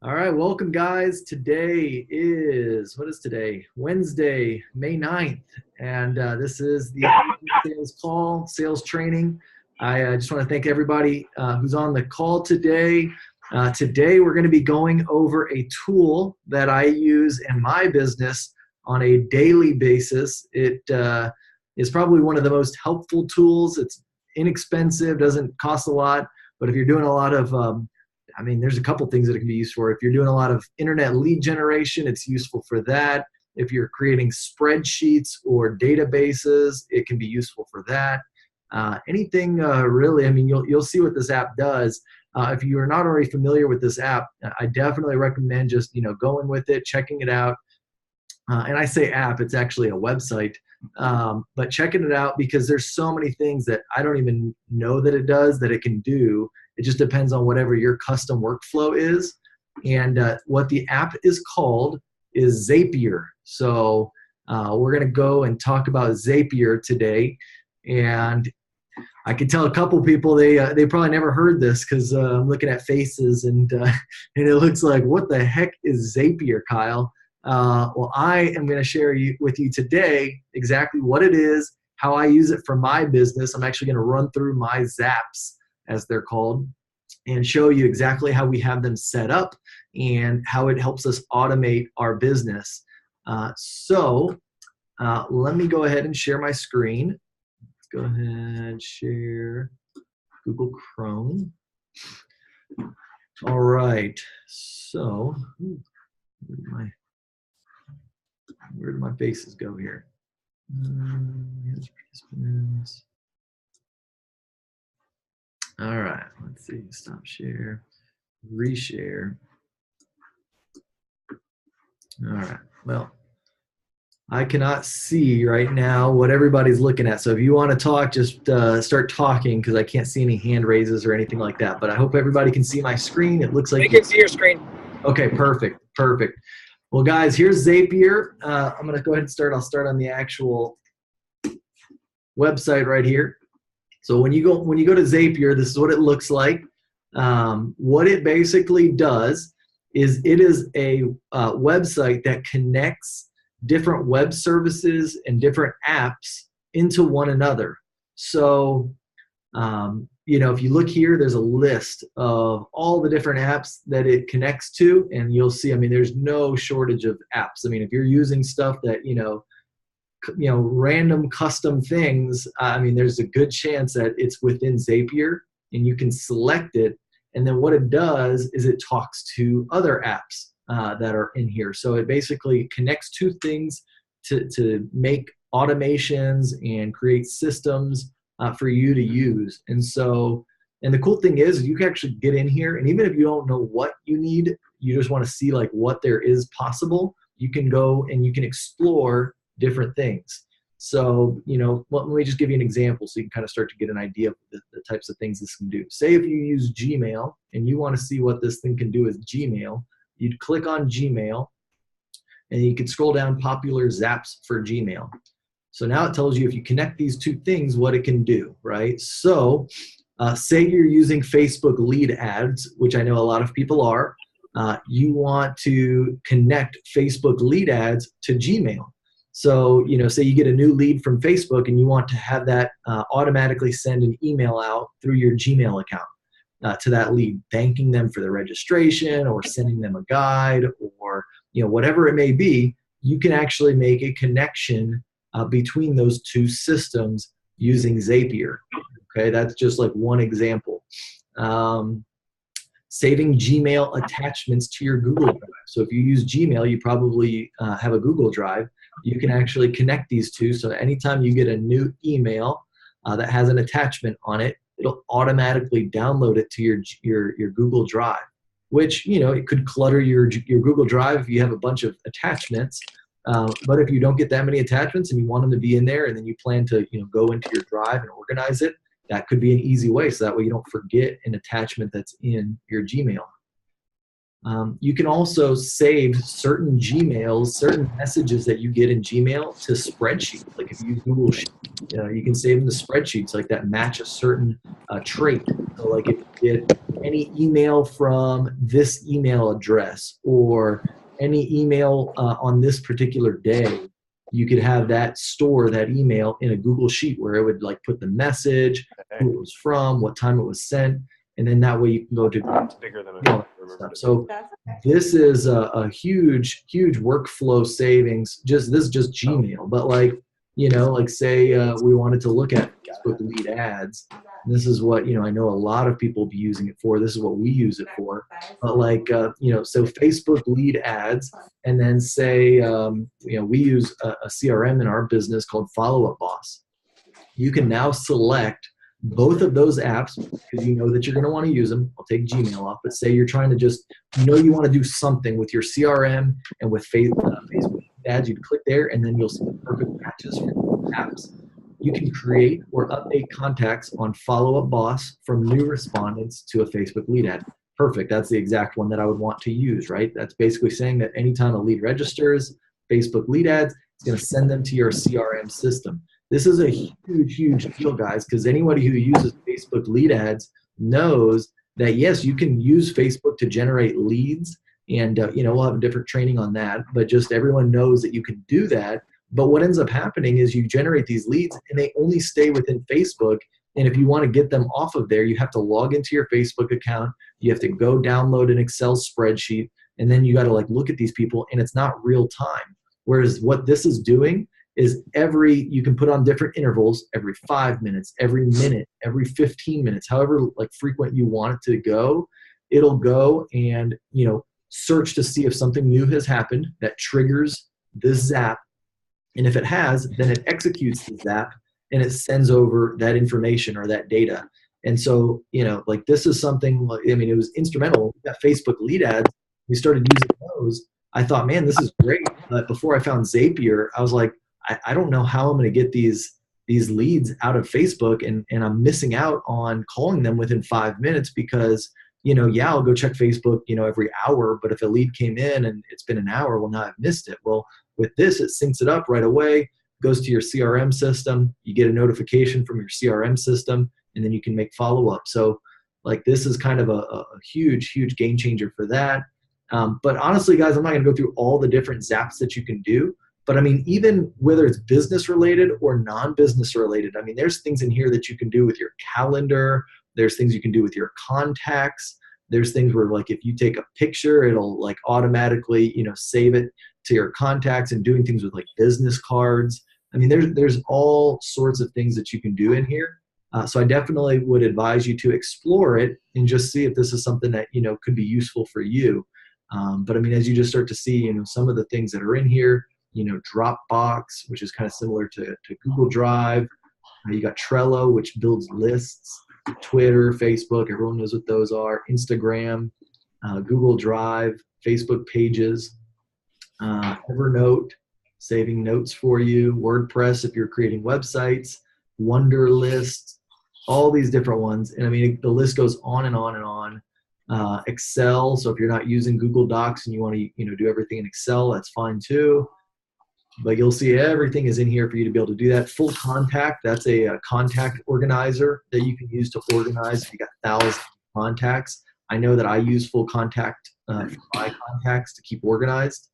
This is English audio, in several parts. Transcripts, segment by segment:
All right, welcome guys. Today is, what is today? Wednesday, May 9th. And this is the sales call, sales training. I just want to thank everybody who's on the call today. Today we're going to be going over a tool that I use in my business on a daily basis. It is probably one of the most helpful tools. It's inexpensive, doesn't cost a lot, but if you're doing a lot of there's a couple things that it can be used for. If you're doing a lot of internet lead generation, it's useful for that. If you're creating spreadsheets or databases, it can be useful for that. Anything really, you'll see what this app does. If you are not already familiar with this app, I definitely recommend just going with it, checking it out. And I say app, it's actually a website. But checking it out because there's so many things that I don't even know that it does that it can do. It just depends on whatever your custom workflow is. And what the app is called is Zapier. So we're going to go and talk about Zapier today. And I can tell a couple people they probably never heard this because I'm looking at faces and it looks like, what the heck is Zapier, Kyle? Well, I am going to share with you today exactly what it is, how I use it for my business. I'm actually going to run through my Zaps, as they're called, and show you exactly how we have them set up and how it helps us automate our business. So let me go ahead and share my screen. Let's go ahead and share Google Chrome. All right. So where did my faces go here? All right, let's see, stop share, reshare. All right, well, I cannot see right now what everybody's looking at. So if you want to talk, just start talking because I can't see any hand raises or anything like that. But I hope everybody can see my screen. It looks like they can see your screen. Okay, perfect. Well, guys, here's Zapier. I'm going to go ahead and start. I'll start on the actual website right here. So when you go to Zapier, this is what it looks like. What it basically does is it is a website that connects different web services and different apps into one another. So if you look here, there's a list of all the different apps that it connects to, and you'll see, there's no shortage of apps. If you're using stuff that, random custom things, there's a good chance that it's within Zapier, and you can select it, and then what it does is it talks to other apps that are in here. So it basically connects two things to make automations and create systems for you to use. And the cool thing is you can actually get in here, and even if you don't know what you need, you just want to see like what there is possible, you can go and you can explore different things. So, let me just give you an example so you can kind of start to get an idea of the types of things this can do. Say if you use Gmail and you want to see what this thing can do with Gmail, you'd click on Gmail and you could scroll down popular Zaps for Gmail. So now it tells you if you connect these two things, what it can do, right? So say you're using Facebook lead ads, which I know a lot of people are. You want to connect Facebook lead ads to Gmail. So, say you get a new lead from Facebook and you want to have that automatically send an email out through your Gmail account to that lead, thanking them for their registration or sending them a guide or, whatever it may be, you can actually make a connection between those two systems using Zapier. Okay, that's just like one example. Saving Gmail attachments to your Google Drive. So if you use Gmail, you probably have a Google Drive. You can actually connect these two. So anytime you get a new email that has an attachment on it, it'll automatically download it to your Google Drive, which, it could clutter your Google Drive if you have a bunch of attachments. But if you don't get that many attachments and you want them to be in there and then you plan to go into your drive and organize it, that could be an easy way. So that way you don't forget an attachment that's in your Gmail. You can also save certain Gmails, certain messages that you get in Gmail to spreadsheets. Like if you use Google Sheets, you can save them to spreadsheets like that match a certain trait. So like if you get any email from this email address or any email on this particular day, you could have that store that email in a Google Sheet where it would like put the message, who it was from, what time it was sent, and then that way you can go to It's bigger than I remember. So this is a huge workflow savings. This is just Gmail, but like like say we wanted to look at Facebook lead ads. This is what I know a lot of people be using it for. This is what we use it for. But like so Facebook lead ads, and then say we use a CRM in our business called Follow Up Boss. You can now select both of those apps because you know that you're going to want to use them. I'll take Gmail off, but say you're trying to just, you want to do something with your CRM and with Facebook ads, you click there and then you'll see the perfect matches for apps. You can create or update contacts on Follow Up Boss from new respondents to a Facebook lead ad. Perfect. That's the exact one that I would want to use, right? That's basically saying that anytime a lead registers Facebook lead ads, it's going to send them to your CRM system. This is a huge deal, guys, because anybody who uses Facebook lead ads knows that, yes, you can use Facebook to generate leads, and we'll have a different training on that, but just everyone knows that you can do that. But what ends up happening is you generate these leads, and they only stay within Facebook, and if you want to get them off of there, you have to log into your Facebook account, you have to go download an Excel spreadsheet, and then you got to look at these people, and it's not real time. Whereas what this is doing is you can put on different intervals, every 5 minutes, every minute, every 15 minutes, however frequent you want it to go, it'll go and search to see if something new has happened that triggers this zap. And if it has, then it executes the zap and it sends over that information or that data. And so, this is something, it was instrumental. We got Facebook lead ads. We started using those. I thought, man, this is great. But before I found Zapier, I was like, I don't know how I'm going to get these leads out of Facebook, and I'm missing out on calling them within 5 minutes because, I'll go check Facebook, every hour, but if a lead came in and it's been an hour, well, now I've missed it. Well, with this, it syncs it up right away, goes to your CRM system, you get a notification from your CRM system, and then you can make follow-up. So this is kind of a huge game changer for that. But honestly, guys, I'm not going to go through all the different zaps that you can do. But even whether it's business related or non-business related, there's things in here that you can do with your calendar. There's things you can do with your contacts. There's things where if you take a picture, it'll automatically, save it to your contacts, and doing things with business cards. There's all sorts of things that you can do in here. So I definitely would advise you to explore it and just see if this is something that, could be useful for you. But as you just start to see, some of the things that are in here, Dropbox, which is kind of similar to Google Drive. You got Trello, which builds lists. Twitter, Facebook, everyone knows what those are. Instagram, Google Drive, Facebook Pages, Evernote, saving notes for you. WordPress, if you're creating websites. Wunderlist, all these different ones. And the list goes on and on and on. Excel, so if you're not using Google Docs and you want to do everything in Excel, that's fine too. But you'll see everything is in here for you to be able to do that. Full Contact, that's a contact organizer that you can use to organize. If you got thousands of contacts, I know that I use Full Contact for my contacts to keep organized.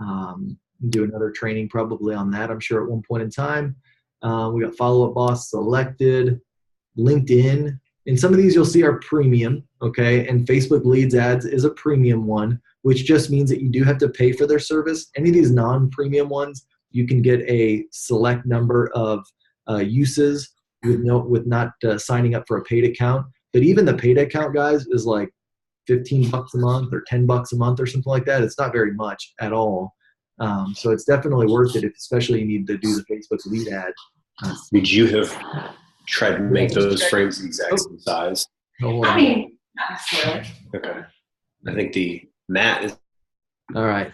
Do another training probably on that, I'm sure, at one point in time. We got Follow Up Boss selected, LinkedIn. And some of these you'll see are premium, okay? And Facebook Leads Ads is a premium one, which just means that you do have to pay for their service. Any of these non-premium ones, you can get a select number of uses with not signing up for a paid account. But even the paid account, guys, is $15 a month or $10 a month or something like that. It's not very much at all. So it's definitely worth it, especially you need to do the Facebook lead ad. Would you have tried to make those frames the exact same size? Not necessarily. Okay. I think the mat is. All right.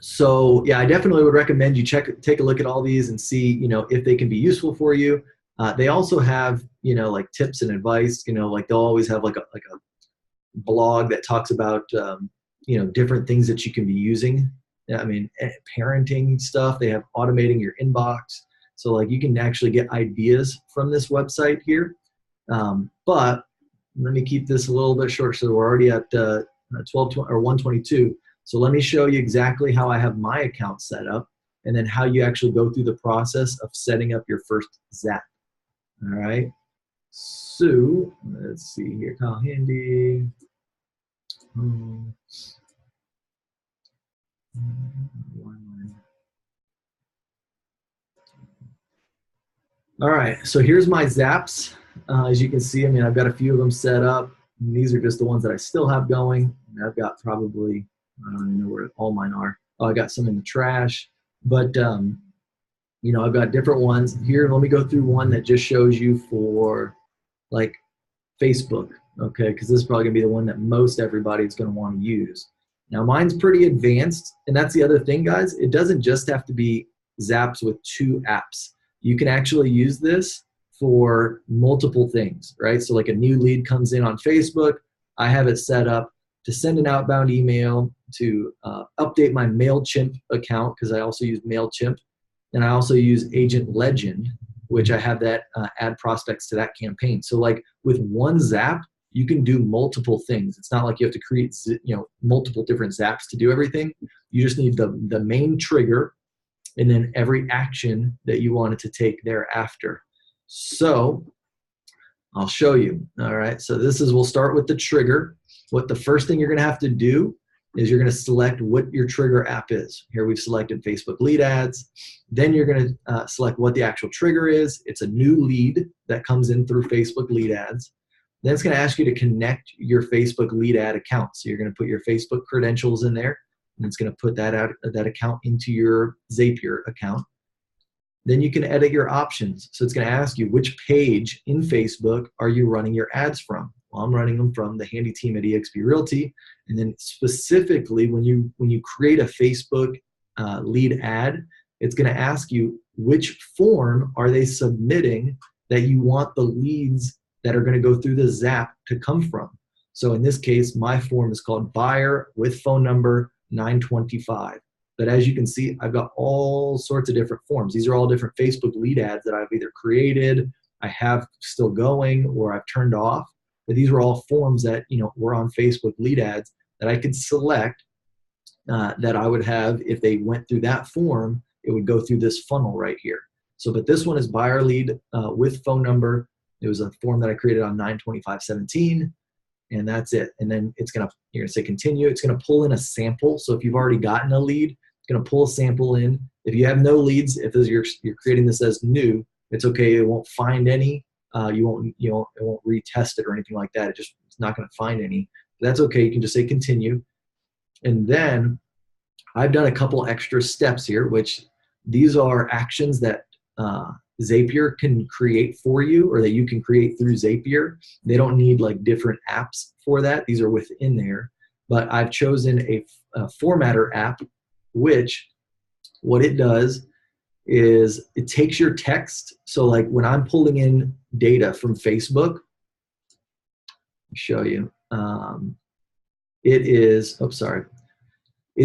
So yeah, I definitely would recommend you take a look at all these and see, if they can be useful for you. They also have, tips and advice, they'll always have a blog that talks about, different things that you can be using. I mean, parenting stuff. They have automating your inbox. So like you can actually get ideas from this website here. But let me keep this a little bit short. So we're already at 122. So let me show you exactly how I have my account set up, and then how you actually go through the process of setting up your first Zap. All right. So let's see here. Kyle Handy. All right. So here's my Zaps. As you can see, I mean, I've got a few of them set up. And these are just the ones that I still have going. And I've got probably, I don't even know where all mine are. Oh, I got some in the trash. But, I've got different ones. Here, let me go through one that just shows you for, like, Facebook, okay? Because this is probably going to be the one that most everybody is going to want to use. Now, mine's pretty advanced. And that's the other thing, guys. It doesn't just have to be Zaps with 2 apps. You can actually use this for multiple things, right? So like a new lead comes in on Facebook, I have it set up to send an outbound email, to update my Mailchimp account, because I also use Mailchimp, and I also use Agent Legend, which I have that add prospects to that campaign. So like with one Zap, you can do multiple things. It's not like you have to create multiple different Zaps to do everything. You just need the main trigger, and then every action that you want it to take thereafter. So I'll show you. All right, so we'll start with the trigger. What the first thing you're gonna have to do is you're gonna select what your trigger app is. Here we've selected Facebook lead ads. Then you're gonna select what the actual trigger is. It's a new lead that comes in through Facebook lead ads. Then it's gonna ask you to connect your Facebook lead ad account. So you're gonna put your Facebook credentials in there, and it's gonna put that account into your Zapier account. Then you can edit your options. So it's going to ask you, which page in Facebook are you running your ads from? Well, I'm running them from the handy team at eXp Realty. And then specifically, when you create a Facebook lead ad, it's going to ask you which form are they submitting that you want the leads that are going to go through the Zap to come from. So in this case, my form is called buyer with phone number 925. But as you can see, I've got all sorts of different forms. These are all different Facebook lead ads that I've either created, I have still going, or I've turned off. But these were all forms that were on Facebook lead ads that I could select that I would have. If they went through that form, it would go through this funnel right here. So, but this one is buyer lead with phone number. It was a form that I created on 9/25/17. And that's it. And then you're gonna say continue. It's gonna pull in a sample. So if you've already gotten a lead, it's gonna pull a sample in. If you have no leads, if you're creating this as new, it's okay. It won't find any. It won't retest it or anything like that. It's not gonna find any. But that's okay. You can just say continue. And then I've done a couple extra steps here, which these are actions that Zapier can create for you, or that you can create through Zapier. They don't need like different apps for that. These are within there. But I've chosen a formatter app, which what it does is it takes your text. So like when I'm pulling in data from Facebook, I'll show you. It's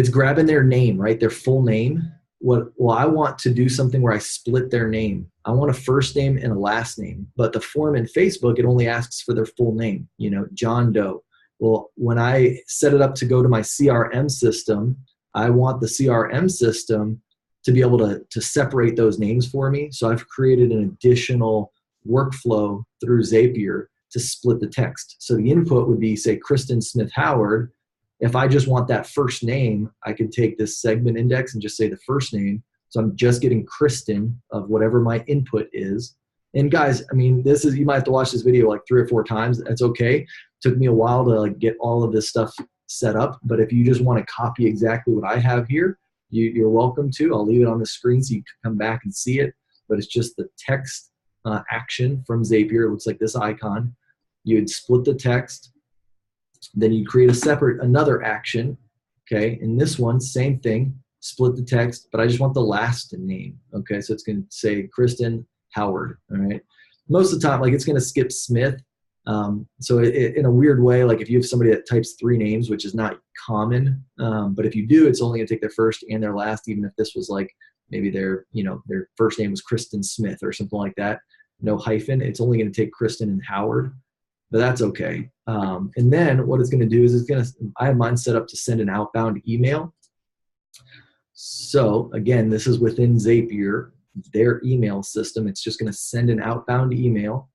grabbing their name, right? Their full name. I want to do something where I split their name. I want a first name and a last name, but the form in Facebook, it only asks for their full name, John Doe. Well, when I set it up to go to my CRM system, I want the CRM system to be able to separate those names for me. So I've created an additional workflow through Zapier to split the text. So the input would be, say, Kristen Smith Howard. If I just want that first name, I could take this segment index and just say the first name. So I'm just getting Kristen of whatever my input is. And guys, I mean, you might have to watch this video like 3 or 4 times. That's okay. It took me a while to get all of this stuff set up. But if you just want to copy exactly what I have here, you're welcome to. I'll leave it on the screen so you can come back and see it. But it's just the text action from Zapier. It looks like this icon. You would split the text. Then you create another action, okay? In this one, same thing, split the text, but I just want the last name, okay? So it's gonna say Kristen Howard, all right? Most of the time, it's gonna skip Smith, So in a weird way, like if you have somebody that types 3 names, which is not common, but if you do, it's only gonna take their first and their last, even if this was like maybe their first name was Kristen Smith or something like that, no hyphen, it's only gonna take Kristen and Howard, but that's okay. And then what it's gonna do is I have mine set up to send an outbound email. So again, this is within Zapier, their email system. It's just gonna send an outbound email.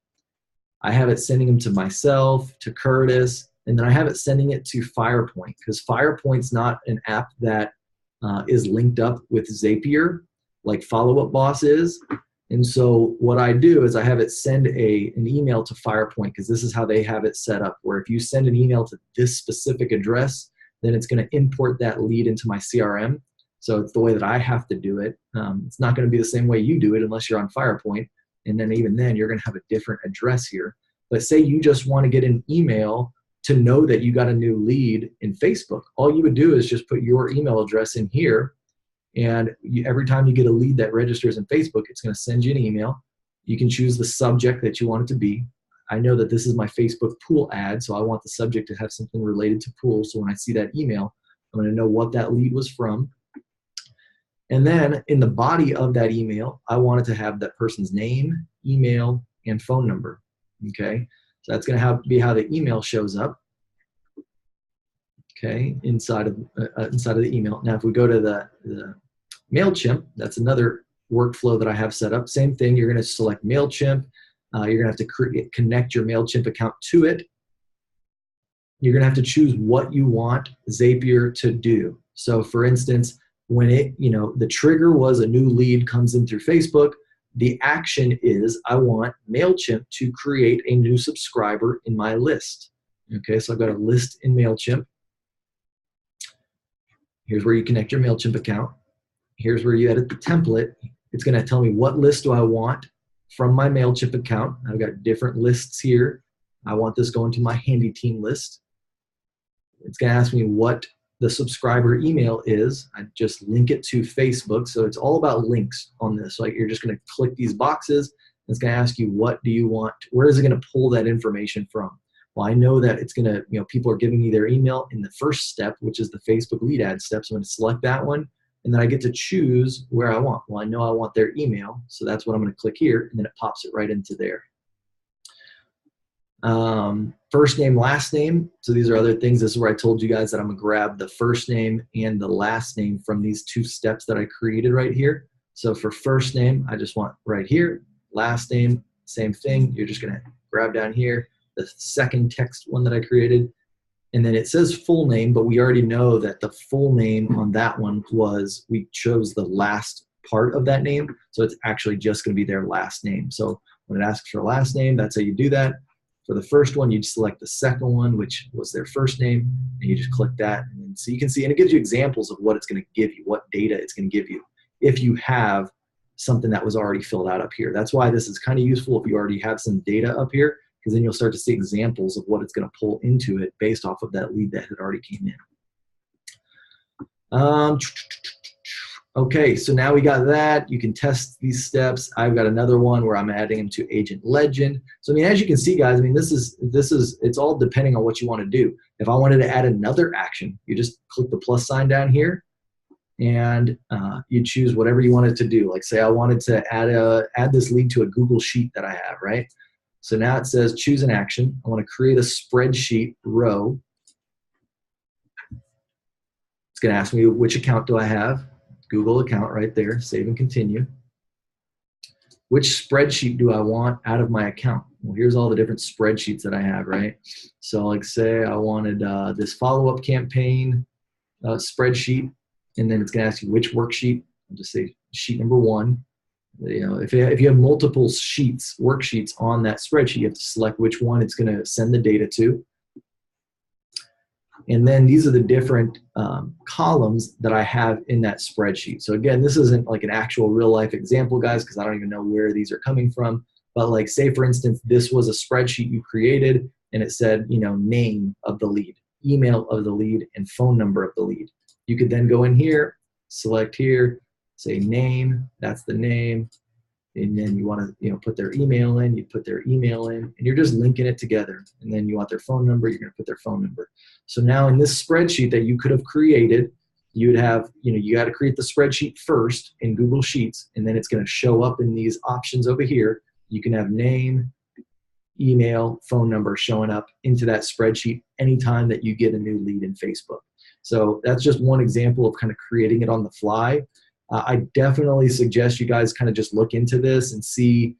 I have it sending them to myself, to Curtis, and then I have it sending it to Firepoint, because Firepoint's not an app that is linked up with Zapier like Follow Up Boss is. And so what I do is I have it send an email to Firepoint, because this is how they have it set up, where if you send an email to this specific address, then it's going to import that lead into my CRM. So it's the way that I have to do it. It's not going to be the same way you do it unless you're on Firepoint. And then even then, you're going to have a different address here. But say you just want to get an email to know that you got a new lead in Facebook. All you would do is just put your email address in here. And every time you get a lead that registers in Facebook, it's going to send you an email. You can choose the subject that you want it to be. I know that this is my Facebook pool ad, so I want the subject to have something related to pool. So when I see that email, I'm going to know what that lead was from. And then in the body of that email, I want it to have that person's name, email, and phone number. Okay, so that's going to be how the email shows up. Okay, inside of the email. Now, if we go to the Mailchimp, that's another workflow that I have set up. Same thing. You're going to select Mailchimp. You're going to have to connect your Mailchimp account to it. You're going to have to choose what you want Zapier to do. So, for instance, when the trigger was a new lead comes in through Facebook, the action is I want Mailchimp to create a new subscriber in my list. Okay, so I've got a list in Mailchimp. Here's where you connect your Mailchimp account. Here's where you edit the template. It's going to tell me what list do I want from my Mailchimp account. I've got different lists here. I want this going to my Handy Team list. It's going to ask me what the subscriber email is. I just link it to Facebook. So it's all about links on this. Like you're just going to click these boxes. And it's going to ask you, what do you want? Where is it going to pull that information from? Well, I know that it's going to, people are giving me their email in the first step, which is the Facebook lead ad step. So I'm going to select that one. And then I get to choose where I want. Well, I know I want their email. So that's what I'm going to click here. And then it pops it right into there. First name, last name. So these are other things. This is where I told you guys that I'm gonna grab the first name and the last name from these 2 steps that I created right here. So for first name, I just want right here. Last name, same thing. You're just gonna grab down here the second text one that I created. And then it says full name, but we already know that the full name on that one was, we chose the last part of that name. So it's actually just gonna be their last name. So when it asks for last name, that's how you do that. For the first one, you select the second one, which was their first name, and you just click that. And so you can see, and it gives you examples of what it's going to give you, what data it's going to give you, if you have something that was already filled out up here. That's why this is kind of useful if you already have some data up here, because then you'll start to see examples of what it's going to pull into it based off of that lead that had already came in. Okay, so now we got that. You can test these steps. I've got another one where I'm adding them to Agent Legend. So, as you can see, guys, this is it's all depending on what you want to do. If I wanted to add another action, you just click the plus sign down here, and you choose whatever you wanted to do. Like, say I wanted to add this lead to a Google Sheet that I have, right? So now it says choose an action. I want to create a spreadsheet row. It's going to ask me which account do I have. Google account right there, save and continue. Which spreadsheet do I want out of my account? Well, here's all the different spreadsheets that I have, right? So like say I wanted this follow-up campaign spreadsheet, and then it's gonna ask you which worksheet. I'll just say sheet number 1. If you have multiple worksheets on that spreadsheet, you have to select which one it's gonna send the data to. And then these are the different columns that I have in that spreadsheet. So again, this isn't like an actual real life example, guys, because I don't even know where these are coming from. But like say, for instance, this was a spreadsheet you created and it said, name of the lead, email of the lead, and phone number of the lead. You could then go in here, select here, say name, that's the name. and then you want to put their email in, you put their email in, and you're just linking it together. And then you want their phone number, you're going to put their phone number. So now in this spreadsheet that you could have created, you would have, you got to create the spreadsheet first in Google Sheets, and then it's going to show up in these options over here. You can have name, email, phone number showing up into that spreadsheet anytime that you get a new lead in Facebook. So that's just one example of kind of creating it on the fly. I definitely suggest you guys kind of just look into this and see,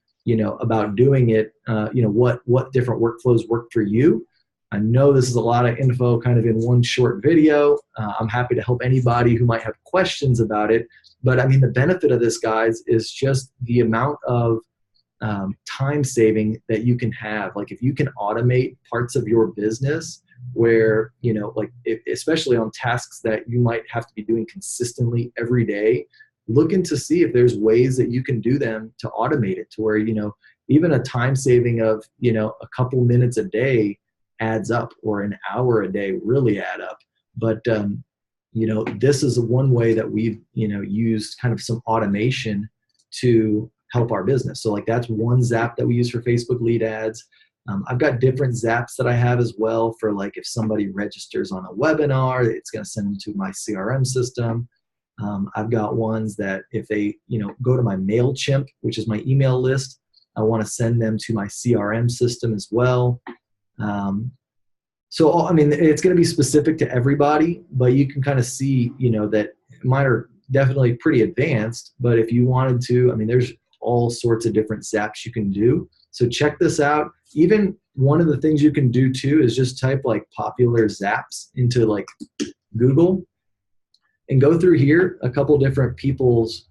about doing it, what different workflows work for you. I know this is a lot of info kind of in one short video. I'm happy to help anybody who might have questions about it. But I mean, the benefit of this, guys, is just the amount of time saving that you can have. Like if you can automate parts of your business where, especially on tasks that you might have to be doing consistently every day, look into see if there's ways that you can do them to automate it to where, even a time saving of, a couple minutes a day adds up, or an hour a day really add up. But, this is one way that we've, used kind of some automation to help our business. So like that's one Zap that we use for Facebook lead ads. I've got different Zaps that I have as well for like if somebody registers on a webinar, it's going to send them to my CRM system. I've got ones that if they go to my Mailchimp, which is my email list, I want to send them to my CRM system as well. So I mean, it's going to be specific to everybody, but you can kind of see that mine are definitely pretty advanced. But if you wanted to, I mean, there's all sorts of different Zaps you can do. So check this out. Even one of the things you can do too is just type like popular Zaps into like Google and go through here, a couple different people's,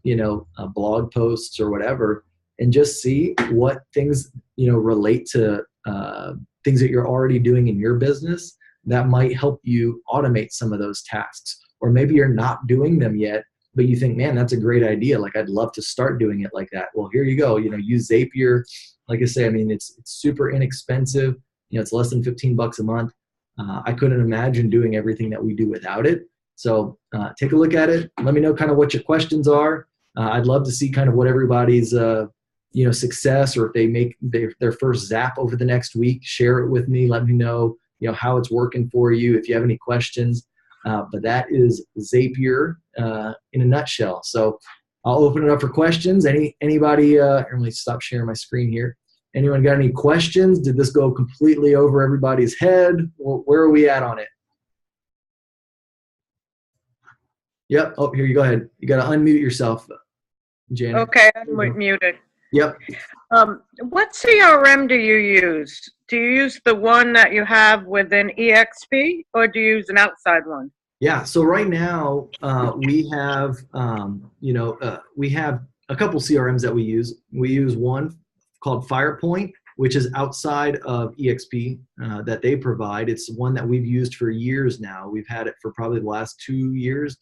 blog posts or whatever, and just see what things, relate to things that you're already doing in your business that might help you automate some of those tasks. Or maybe you're not doing them yet, but you think, man, that's a great idea. Like I'd love to start doing it like that. Well, here you go. Use Zapier. Like I say, I mean, it's super inexpensive. It's less than $15 a month. I couldn't imagine doing everything that we do without it. So take a look at it. Let me know kind of what your questions are. I'd love to see kind of what everybody's, success, or if they make their first Zap over the next week, share it with me. Let me know, how it's working for you. If you have any questions. But that is Zapier in a nutshell. So I'll open it up for questions. Anybody, let me stop sharing my screen here. Anyone got any questions? Did this go completely over everybody's head? Where are we at on it? Yep. Oh, here you go ahead. You got to unmute yourself, Janet. Okay, I'm muted. Yep. What CRM do you use? Do you use the one that you have within EXP, or do you use an outside one? Yeah. So right now we have, we have a couple CRMs that we use. We use one called Firepoint, which is outside of EXP that they provide. It's one that we've used for years now. We've had it for probably the last 3 years.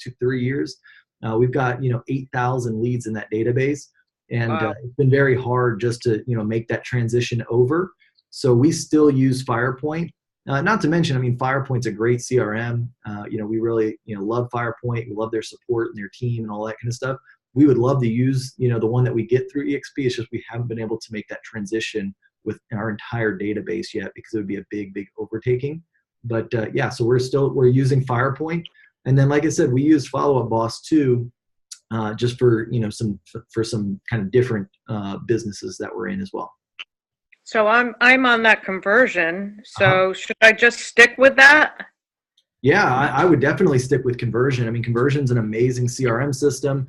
We've got 8,000 leads in that database, and Wow. It's been very hard just to make that transition over. So we still use Firepoint. Not to mention, I mean, Firepoint's a great CRM. We really love Firepoint. We love their support and their team and all that kind of stuff. We would love to use the one that we get through EXP. It's just we haven't been able to make that transition with our entire database yet because it would be a big overtaking. But yeah, so we're using Firepoint, and then like I said, we use Follow Up Boss too, just for some kind of different businesses that we're in as well. So I'm on that Conversion. So should I just stick with that? Yeah, I would definitely stick with Conversion. I mean, Conversion's an amazing CRM system.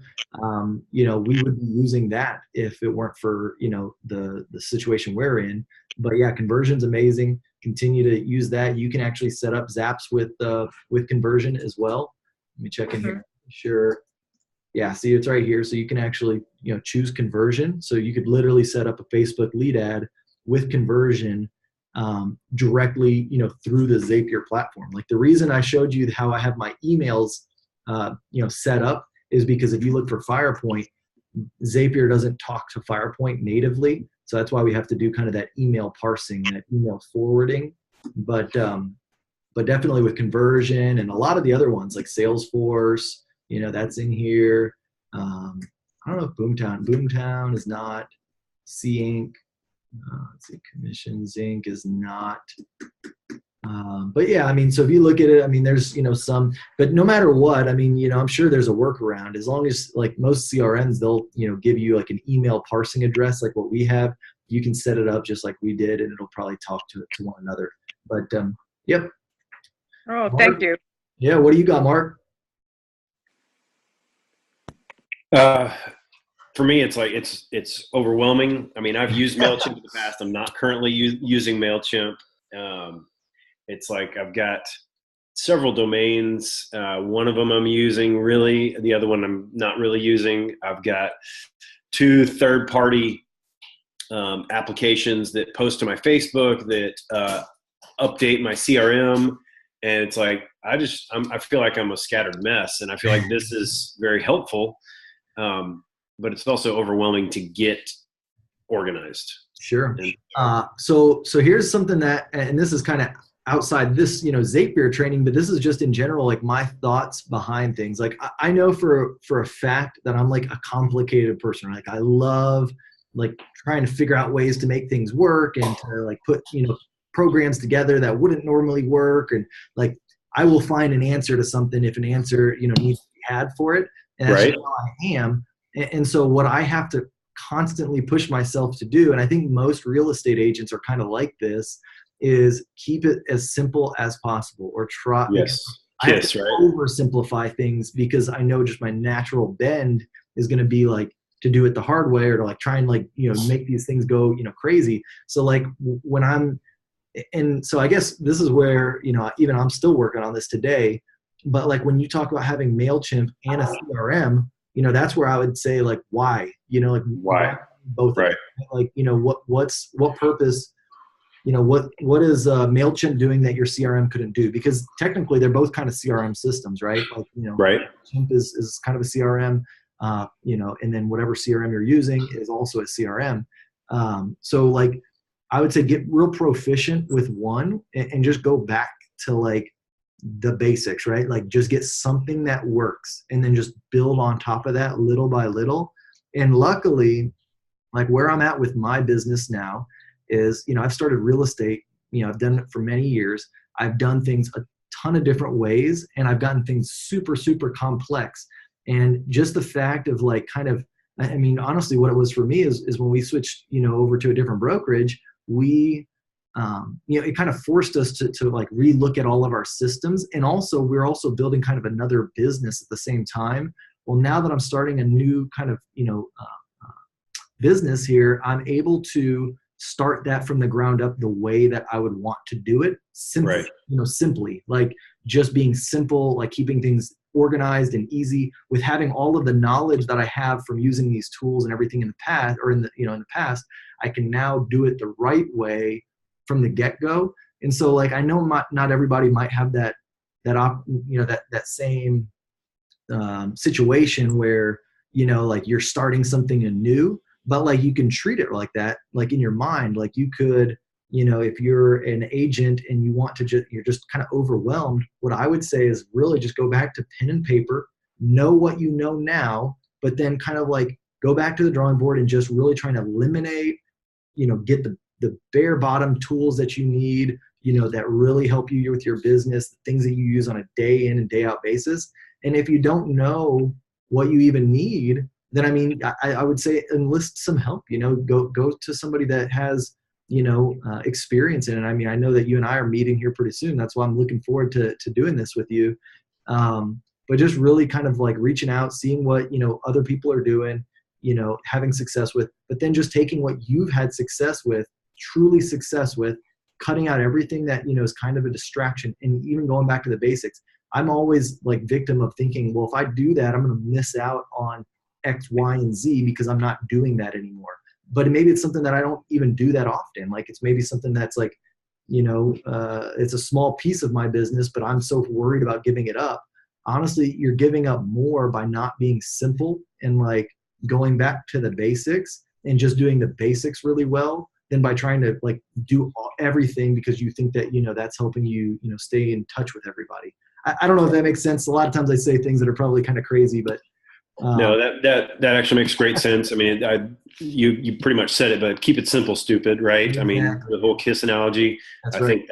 We would be using that if it weren't for the situation we're in. But yeah, Conversion's amazing. Continue to use that. You can actually set up Zaps with Conversion as well. Let me check in here. Sure. Yeah, see, it's right here. So you can actually choose Conversion. So you could literally set up a Facebook lead ad with Conversion directly through the Zapier platform. Like the reason I showed you how I have my emails set up is because if you look for Firepoint, Zapier doesn't talk to Firepoint natively, so that's why we have to do kind of that email parsing, that email forwarding. But definitely with Conversion and a lot of the other ones like Salesforce, that's in here. I don't know if Boomtown is not. C-Inc. Let's see, Commissions Inc. is not. But yeah, I mean, so if you look at it, I mean, there's, some, but no matter what, I mean, I'm sure there's a workaround as long as like most CRMs, they'll, give you like an email parsing address, like what we have. You can set it up just like we did, and it'll probably talk to it to one another. But yep. Oh, Mark? thank you. Yeah. What do you got, Mark? For me, it's like it's overwhelming. I mean, I've used Mailchimp in the past. I'm not currently using Mailchimp. It's like I've got several domains. One of them I'm using really. The other one I'm not really using. I've got 2 third-party applications that post to my Facebook that update my CRM. And it's like I feel like I'm a scattered mess, and I feel like this is very helpful. But it's also overwhelming to get organized. Sure. So here's something that, and this is kind of outside this, Zapier training, but this is just in general, like my thoughts behind things. Like I know for a fact that I'm like a complicated person. Like I love like trying to figure out ways to make things work and to like put, programs together that wouldn't normally work. And like, I will find an answer to something if an answer, needs to be had for it. And that's Right. just how I am. And so what I have to constantly push myself to do, and I think most real estate agents are kind of like this, is keep it as simple as possible, or try. Yes. I have Yes, to right. oversimplify things because I know just my natural bend is going to be like to do it the hard way, or to like try and like, make these things go, crazy. So like and so I guess this is where, even I'm still working on this today, but like when you talk about having Mailchimp and a CRM, that's where I would say like, why, like Why? both, Right. Like, what purpose, what is Mailchimp doing that your CRM couldn't do? Because technically they're both kind of CRM systems, right? Like, Right. Mailchimp is kind of a CRM, and then whatever CRM you're using is also a CRM. So like, I would say get real proficient with one and just go back to like the basics, right? Like just get something that works and then just build on top of that little by little. And luckily, like where I'm at with my business now is, I've started real estate, I've done it for many years. I've done things a ton of different ways, and I've gotten things super, super complex. And just the fact of like kind of, I mean, honestly, what it was for me is when we switched, over to a different brokerage, we, it kind of forced us to like relook at all of our systems. And also we're also building kind of another business at the same time. Well, now that I'm starting a new kind of, business here, I'm able to start that from the ground up the way that I would want to do it. Simply, Right. Simply like just being simple, like keeping things organized and easy, with having all of the knowledge that I have from using these tools and everything in the past, or in the past, I can now do it the right way from the get-go. And so like, I know not everybody might have that same situation where, like you're starting something anew, but like you can treat it like that, like in your mind, like you could, if you're an agent and you want to you're just kind of overwhelmed, what I would say is really just go back to pen and paper, know what you know now, but then kind of like go back to the drawing board and just really trying to eliminate, get the bare bottom tools that you need, that really help you with your business, the things that you use on a day in and day out basis. And if you don't know what you even need, then I mean, I would say enlist some help, go to somebody that has, experience in it. I mean, I know that you and I are meeting here pretty soon. That's why I'm looking forward to doing this with you. But just really kind of like reaching out, seeing what, other people are doing, having success with, but then just taking what you've had success with, truly success with, cutting out everything that, is kind of a distraction, and even going back to the basics. I'm always like victim of thinking, well, if I do that, I'm going to miss out on X, Y, and Z because I'm not doing that anymore. But maybe it's something that I don't even do that often. Like it's maybe something that's like, it's a small piece of my business, but I'm so worried about giving it up. Honestly, you're giving up more by not being simple and like going back to the basics and just doing the basics really well than by trying to like do everything because you think that, that's helping you, stay in touch with everybody. I don't know if that makes sense. A lot of times I say things that are probably kind of crazy, but No, that actually makes great sense. I mean, you pretty much said it, but keep it simple, stupid, right? Exactly. I mean, the whole KISS analogy. That's I right. think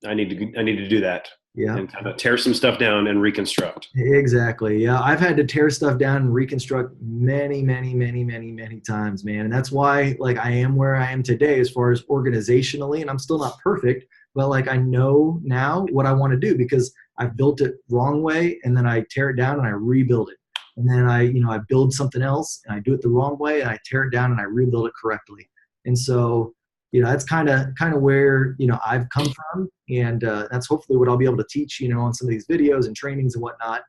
I need to do that. Yeah. And kind of tear some stuff down and reconstruct. Exactly. Yeah. I've had to tear stuff down and reconstruct many, many, many, many, many times, man. And that's why like I am where I am today as far as organizationally, and I'm still not perfect, but like I know now what I want to do because I've built it wrong way and then I tear it down and I rebuild it. And then I build something else and I do it the wrong way and I tear it down and I rebuild it correctly. And so, that's kind of where, I've come from. And that's hopefully what I'll be able to teach, on some of these videos and trainings and whatnot.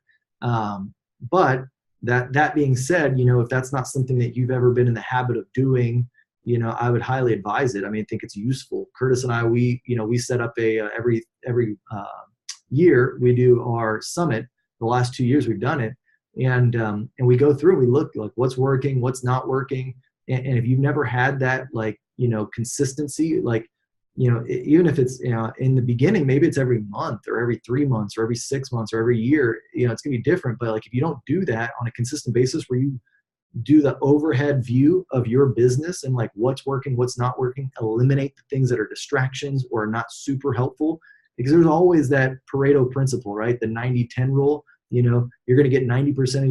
But that being said, if that's not something that you've ever been in the habit of doing, I would highly advise it. I mean, I think it's useful. Curtis and I, we set up every year we do our summit. The last 2 years we've done it. And we go through, we look like what's working, what's not working. And if you've never had that, like, consistency, like, even if it's, in the beginning, maybe it's every month or every 3 months or every 6 months or every year, it's gonna be different. But like, if you don't do that on a consistent basis where you do the overhead view of your business and like what's working, what's not working, eliminate the things that are distractions or are not super helpful, because there's always that Pareto principle, right? The 90-10 rule. You're going to get 90%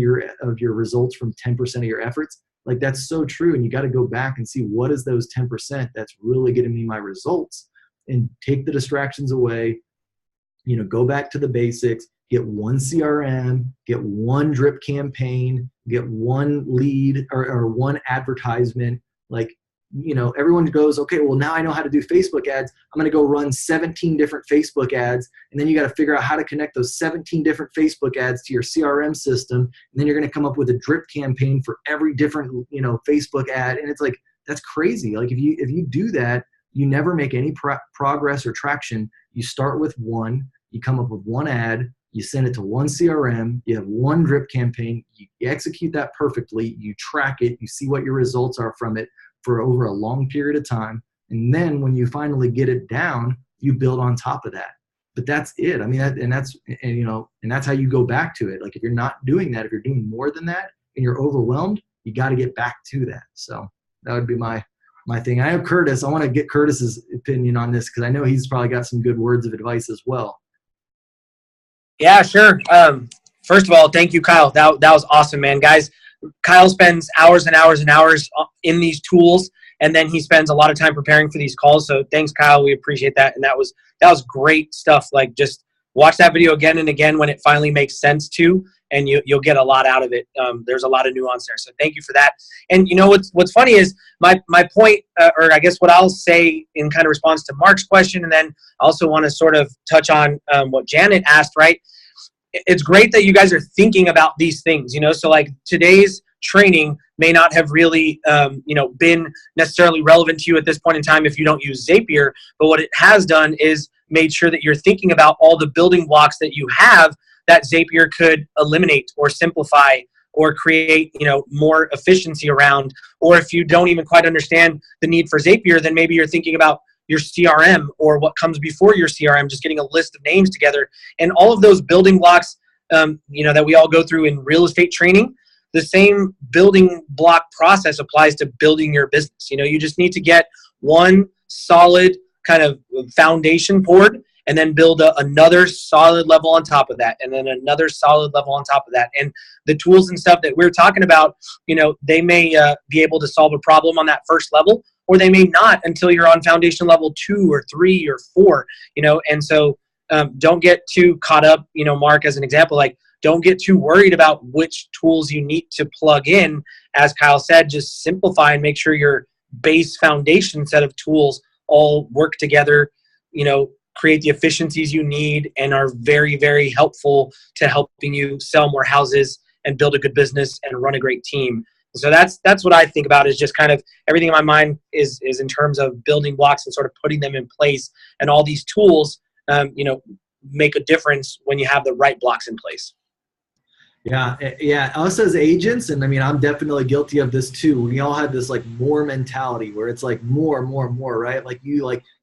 of your results from 10% of your efforts. Like that's so true. And you got to go back and see what is those 10% that's really getting me my results, and take the distractions away, go back to the basics, get one CRM, get one drip campaign, get one lead or one advertisement. Like, everyone goes, okay, well now I know how to do Facebook ads. I'm going to go run 17 different Facebook ads. And then you got to figure out how to connect those 17 different Facebook ads to your CRM system. And then you're going to come up with a drip campaign for every different, Facebook ad. And it's like, that's crazy. Like if you do that, you never make any progress or traction. You start with one, you come up with one ad, you send it to one CRM, you have one drip campaign, you execute that perfectly, you track it, you see what your results are from it for over a long period of time. And then when you finally get it down, you build on top of that. But that's it. I mean, that's how you go back to it. Like if you're not doing that, if you're doing more than that and you're overwhelmed, you got to get back to that. So that would be my thing. I have Curtis. I want to get Curtis's opinion on this because I know he's probably got some good words of advice as well. Yeah, sure. First of all, thank you, Kyle. That was awesome, man. Guys, Kyle spends hours and hours and hours in these tools, and then he spends a lot of time preparing for these calls. So thanks, Kyle. We appreciate that. And that was great stuff. Like just watch that video again and again when it finally makes sense to, and you'll get a lot out of it. There's a lot of nuance there. So thank you for that. And what's funny is my point, or I guess what I'll say in kind of response to Mark's question, and then I also want to sort of touch on what Janet asked, right? It's great that you guys are thinking about these things, so like today's training may not have really, been necessarily relevant to you at this point in time if you don't use Zapier, but what it has done is made sure that you're thinking about all the building blocks that you have that Zapier could eliminate or simplify or create, more efficiency around. Or if you don't even quite understand the need for Zapier, then maybe you're thinking about your CRM or what comes before your CRM, just getting a list of names together. And all of those building blocks, that we all go through in real estate training, the same building block process applies to building your business. You just need to get one solid kind of foundation poured, and then build another solid level on top of that, and then another solid level on top of that. And the tools and stuff that we're talking about, they may be able to solve a problem on that first level, or they may not until you're on foundation level 2 or 3 or 4, and so don't get too caught up, Mark, as an example, like don't get too worried about which tools you need to plug in. As Kyle said, just simplify and make sure your base foundation set of tools all work together, create the efficiencies you need and are very, very helpful to helping you sell more houses and build a good business and run a great team. So that's what I think about, is just kind of everything in my mind is in terms of building blocks and sort of putting them in place. And all these tools, make a difference when you have the right blocks in place. Yeah. Us as agents, and I mean, I'm definitely guilty of this too. We all have this like more mentality where it's like more, right? Like you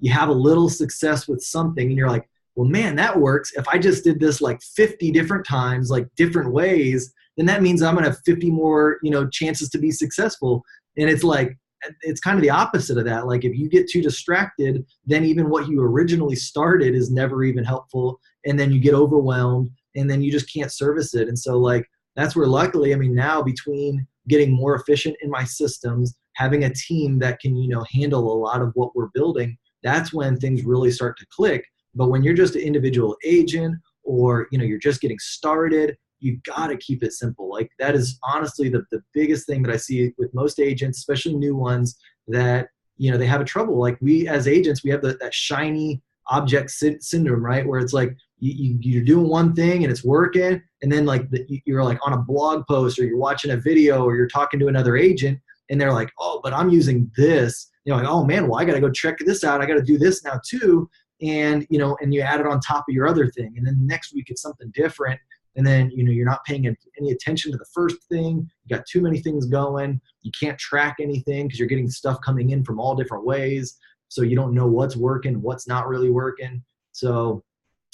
have a little success with something and you're like, well, man, that works. If I just did this like 50 different times, like different ways, then that means I'm going to have 50 more, chances to be successful. And it's like, it's kind of the opposite of that. Like if you get too distracted, then even what you originally started is never even helpful. And then you get overwhelmed and then you just can't service it. And so like, that's where luckily, I mean, now between getting more efficient in my systems, having a team that can, handle a lot of what we're building, that's when things really start to click. But when you're just an individual agent or, you're just getting started, you got to keep it simple. Like that is honestly the biggest thing that I see with most agents, especially new ones, that, they have a trouble. Like we as agents, we have that shiny object syndrome, right? Where it's like you're doing one thing and it's working. And then like you're like on a blog post or you're watching a video or you're talking to another agent and they're like, oh, but I'm using this. Like, oh man, well, I got to go check this out. I got to do this now too. And, and you add it on top of your other thing. And then next week it's something different. And then, you're not paying any attention to the first thing. You got too many things going. You can't track anything because you're getting stuff coming in from all different ways. So you don't know what's working, what's not really working. So,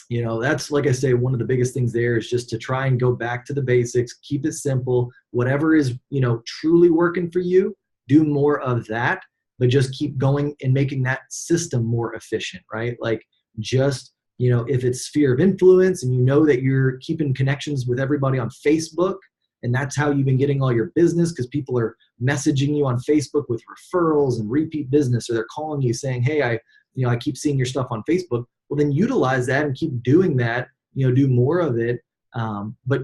that's, like I say, one of the biggest things there is just to try and go back to the basics, keep it simple. Whatever is, truly working for you, do more of that, but just keep going and making that system more efficient, right? Like just, if it's sphere of influence and that you're keeping connections with everybody on Facebook and that's how you've been getting all your business because people are messaging you on Facebook with referrals and repeat business, or they're calling you saying, hey, I keep seeing your stuff on Facebook. Well, then utilize that and keep doing that, do more of it. But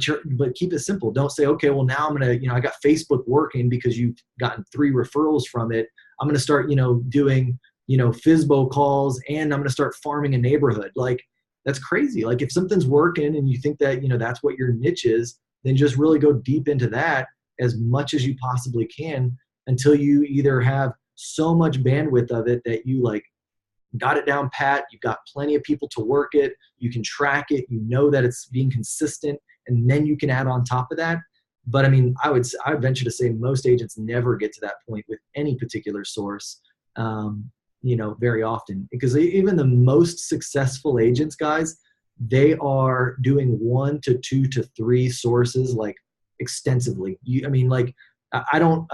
keep it simple. Don't say, okay, well now I'm going to, I got Facebook working because you've gotten 3 referrals from it. I'm going to start, doing, FISBO calls and I'm going to start farming a neighborhood. Like that's crazy. Like if something's working and you think that, that's what your niche is, then just really go deep into that as much as you possibly can until you either have so much bandwidth of it that you like got it down pat, you've got plenty of people to work it, you can track it, that it's being consistent, and then you can add on top of that. But I mean, I would venture to say most agents never get to that point with any particular source, very often, because even the most successful agents, guys, they are doing 1 to 2 to 3 sources like extensively. I don't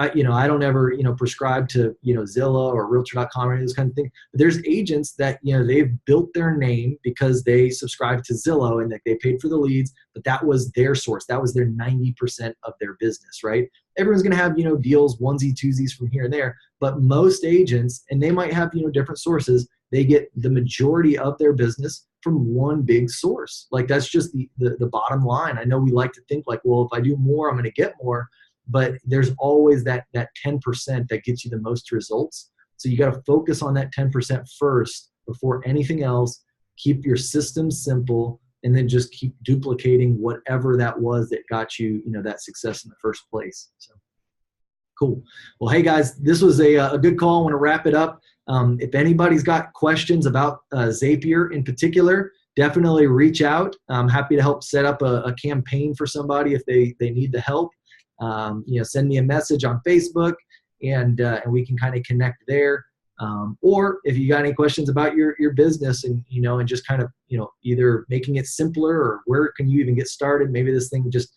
ever, prescribe to, Zillow or Realtor.com or any of those kind of things. But there's agents that, they've built their name because they subscribed to Zillow and that they paid for the leads, but that was their source. That was their 90% of their business, right? Everyone's going to have, deals, onesie, twosies from here and there, but most agents, and they might have, different sources, they get the majority of their business from one big source. Like that's just the bottom line. I know we like to think like, well, if I do more, I'm going to get more. But there's always that 10% that gets you the most results. So you got to focus on that 10% first before anything else. Keep your system simple, and then just keep duplicating whatever that was that got you, that success in the first place. So cool. Well, hey guys, this was a good call. I want to wrap it up. If anybody's got questions about Zapier in particular, definitely reach out. I'm happy to help set up a campaign for somebody if they need the help. Send me a message on Facebook and we can kind of connect there. Or if you got any questions about your business and, and just kind of, either making it simpler or where can you even get started? Maybe this thing just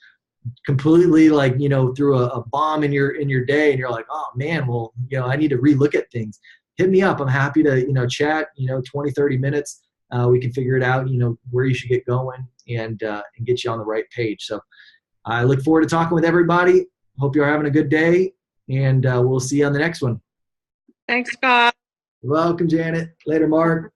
completely like, threw a bomb in your day and you're like, oh man, well, I need to relook at things. Hit me up. I'm happy to, chat, 20, 30 minutes. We can figure it out, where you should get going and get you on the right page. So I look forward to talking with everybody. Hope you're having a good day, and we'll see you on the next one. Thanks, Scott. You're welcome, Janet. Later, Mark.